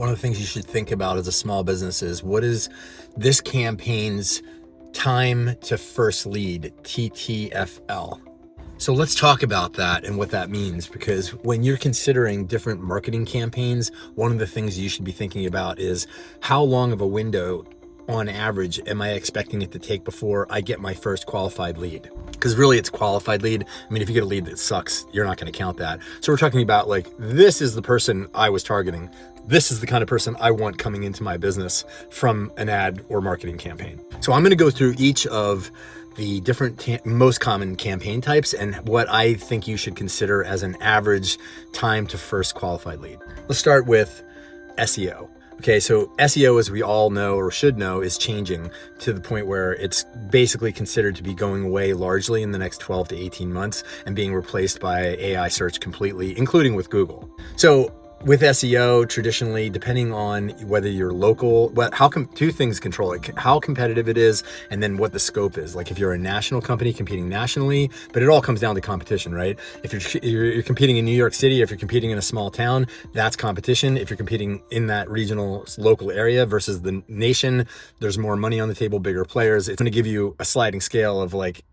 One of the things you should think about as a small business is what is this campaign's time to first lead, TTFL. So let's talk about that and what that means, because when you're considering different marketing campaigns, one of the things you should be thinking about is how long of a window on average am I expecting it to take before I get my first qualified lead? Because really it's qualified lead. I mean, if you get a lead that sucks, you're not going to count that. So we're talking about like, this is the person I was targeting. This is the kind of person I want coming into my business from an ad or marketing campaign. So I'm going to go through each of the different most common campaign types and what I think you should consider as an average time to first qualified lead. Let's start with SEO. Okay, so SEO, as we all know or should know, is changing to the point where it's basically considered to be going away largely in the next 12 to 18 months and being replaced by AI search completely, including with Google. So with SEO, traditionally, depending on whether you're local, two things control it: how competitive it is, and then what the scope is. Like if you're a national company competing nationally, but it all comes down to competition, right? If you're competing in New York City, if you're competing in a small town, that's competition. If you're competing in that regional local area versus the nation, there's more money on the table, bigger players. It's going to give you a sliding scale of like,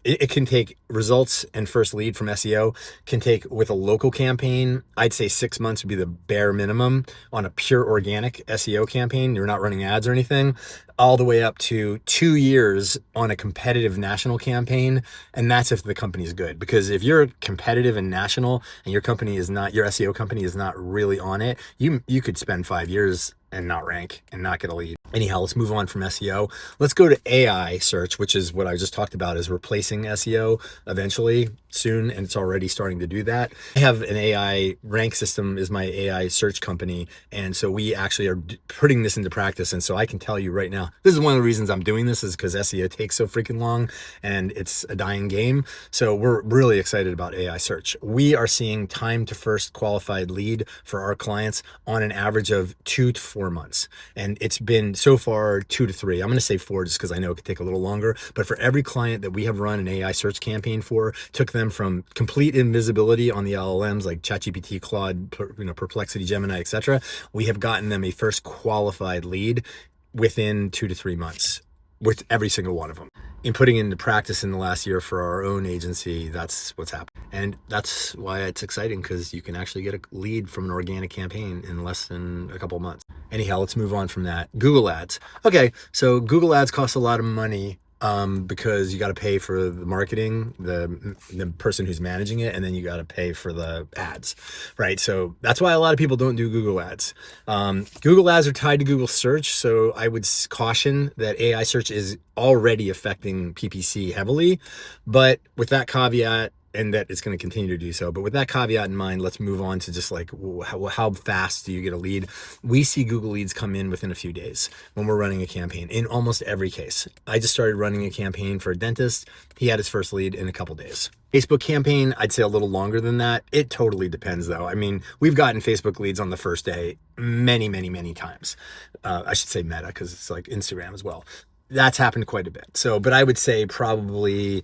it can take results and first lead from SEO can take with a local campaign. I'd say 6 months would be the bare minimum on a pure organic SEO campaign. You're not running ads or anything, all the way up to 2 years on a competitive national campaign. And that's if the company's good, because if you're competitive and national and your SEO company is not really on it, you could spend 5 years and not rank and not get a lead. Anyhow, let's move on from SEO. Let's go to AI search, which is what I just talked about, is replacing SEO eventually soon, and it's already starting to do that. I have an AI rank system is my AI search company, and so we actually are putting this into practice. And so I can tell you right now, this is one of the reasons I'm doing this, is because SEO takes so freaking long and it's a dying game. So we're really excited about AI search. We are seeing time to first qualified lead for our clients on an average of 2 to 4 months. And it's been so far 2 to 3. I'm going to say 4 just because I know it could take a little longer. But for every client that we have run an AI search campaign for, took them from complete invisibility on the LLMs like ChatGPT, Claude, Perplexity, Gemini, etc. We have gotten them a first qualified lead within 2 to 3 months with every single one of them. In putting into practice in the last year for our own agency, that's what's happened. And that's why it's exciting, because you can actually get a lead from an organic campaign in less than a couple of months. Anyhow, let's move on from that. Google Ads. Okay, so Google Ads cost a lot of money because you got to pay for the marketing, the person who's managing it, and then you got to pay for the ads, right? So that's why a lot of people don't do Google Ads. Google Ads are tied to Google search. So I would caution that AI search is already affecting PPC heavily, but with that caveat, and that it's going to continue to do so. But with that caveat in mind, let's move on to just like, how fast do you get a lead? We see Google leads come in within a few days when we're running a campaign in almost every case. I just started running a campaign for a dentist. He had his first lead in a couple days. Facebook campaign, I'd say a little longer than that. It totally depends though. I mean, we've gotten Facebook leads on the first day many, many, many times. I should say Meta, because it's like Instagram as well. That's happened quite a bit. So, but I would say probably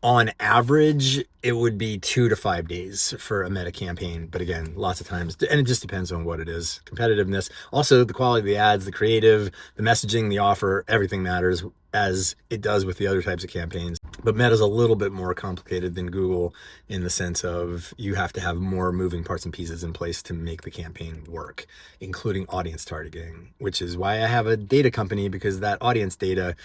on average, it would be 2 to 5 days for a Meta campaign. But again, lots of times, and it just depends on what it is. Competitiveness, also the quality of the ads, the creative, the messaging, the offer, everything matters, as it does with the other types of campaigns. But Meta's a little bit more complicated than Google in the sense of you have to have more moving parts and pieces in place to make the campaign work, including audience targeting, which is why I have a data company, because that audience data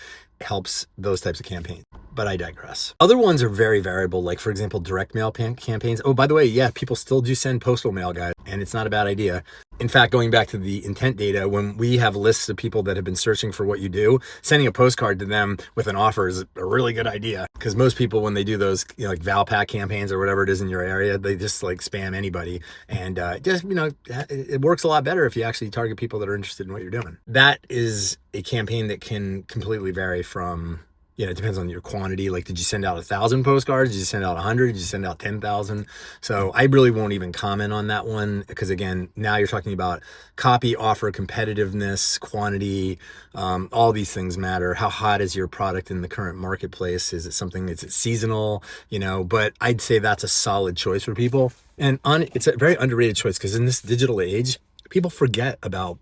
helps those types of campaigns. But I digress. Other ones are very variable, like for example, direct mail campaigns. Oh, by the way, yeah, people still do send postal mail, guys, and it's not a bad idea. In fact, going back to the intent data, when we have lists of people that have been searching for what you do, sending a postcard to them with an offer is a really good idea, because most people, when they do those, like Valpak campaigns or whatever it is in your area, they just like spam anybody. And it works a lot better if you actually target people that are interested in what you're doing. That is a campaign that can completely vary from, it depends on your quantity. Like, did you send out 1,000 postcards? Did you send out 100? Did you send out 10,000? So I really won't even comment on that one, because again, now you're talking about copy, offer, competitiveness, quantity. All these things matter. How hot is your product in the current marketplace? Is it something that's seasonal? But I'd say that's a solid choice for people. And it's a very underrated choice, because in this digital age, People forget about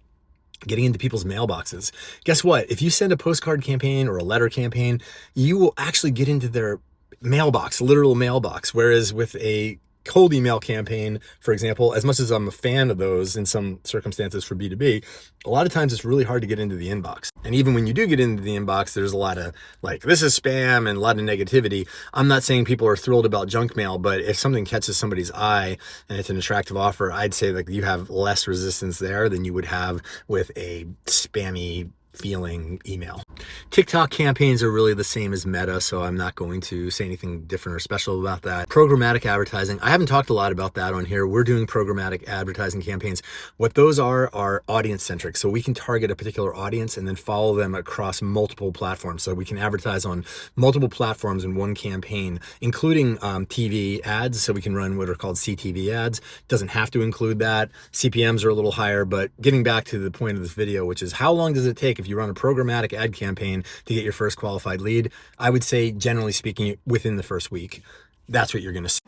getting into people's mailboxes. Guess what? If you send a postcard campaign or a letter campaign, you will actually get into their mailbox, literal mailbox. Whereas with a cold email campaign, for example, as much as I'm a fan of those in some circumstances for B2B, a lot of times it's really hard to get into the inbox. And even when you do get into the inbox, there's a lot of like, this is spam and a lot of negativity. I'm not saying people are thrilled about junk mail, but if something catches somebody's eye and it's an attractive offer, I'd say like you have less resistance there than you would have with a spammy feeling email. TikTok campaigns are really the same as Meta, so I'm not going to say anything different or special about that. Programmatic advertising, I haven't talked a lot about that on here. We're doing programmatic advertising campaigns. What those are audience centric. So we can target a particular audience and then follow them across multiple platforms. So we can advertise on multiple platforms in one campaign, including TV ads. So we can run what are called CTV ads. Doesn't have to include that. CPMs are a little higher, but getting back to the point of this video, which is how long does it take if you run a programmatic ad campaign to get your first qualified lead? I would say, generally speaking, within the first week. That's what you're going to see.